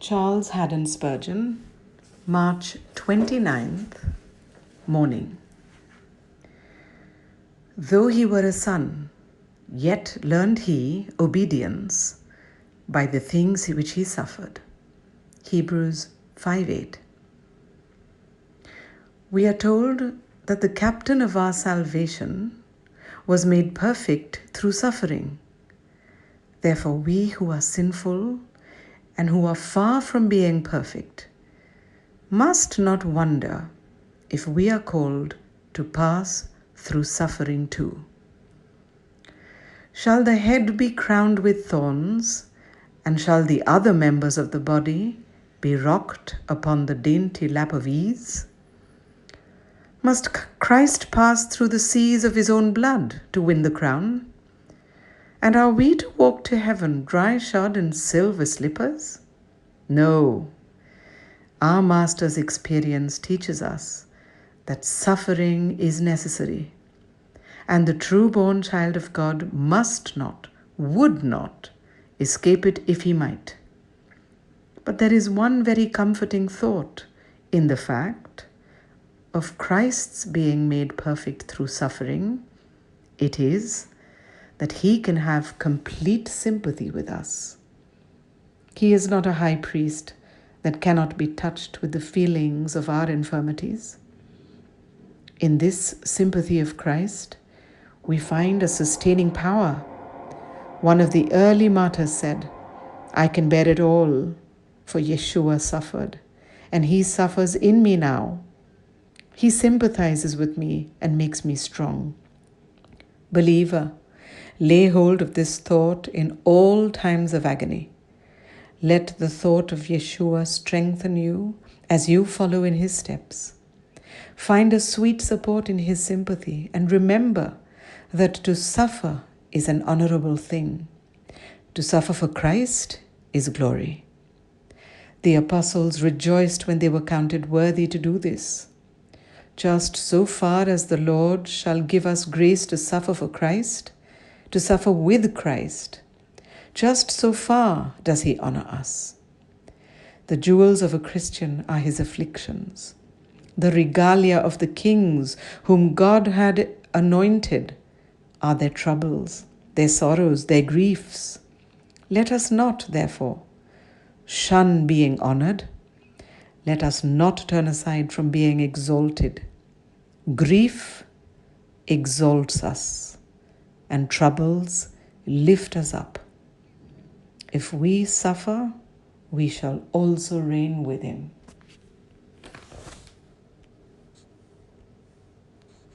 Charles Haddon Spurgeon, March 29th, morning. Though he were a son, yet learned he obedience by the things which he suffered. Hebrews 5:8. We are told that the captain of our salvation was made perfect through suffering. Therefore, we who are sinful and who are far from being perfect must not wonder if we are called to pass through suffering too. Shall the head be crowned with thorns, and shall the other members of the body be rocked upon the dainty lap of ease? Must Christ pass through the seas of his own blood to win the crown? And are we to walk to heaven dryshod in silver slippers? No. Our Master's experience teaches us that suffering is necessary, and the true-born child of God must not, would not, escape it if he might. But there is one very comforting thought in the fact of Christ's being made perfect through suffering. It is that he can have complete sympathy with us. He is not a high priest that cannot be touched with the feelings of our infirmities. In this sympathy of Christ, we find a sustaining power. One of the early martyrs said, "I can bear it all, for Yeshua suffered, and he suffers in me now. He sympathizes with me and makes me strong." Believer, lay hold of this thought in all times of agony. Let the thought of Yeshua strengthen you as you follow in his steps. Find a sweet support in his sympathy, and remember that to suffer is an honourable thing. To suffer for Christ is glory. The apostles rejoiced when they were counted worthy to do this. Just so far as the Lord shall give us grace to suffer for Christ, to suffer with Christ, just so far does he honour us. The jewels of a Christian are his afflictions. The regalia of the kings whom God had anointed are their troubles, their sorrows, their griefs. Let us not, therefore, shun being honoured. Let us not turn aside from being exalted. Grief exalts us, and troubles lift us up. If we suffer, we shall also reign with him.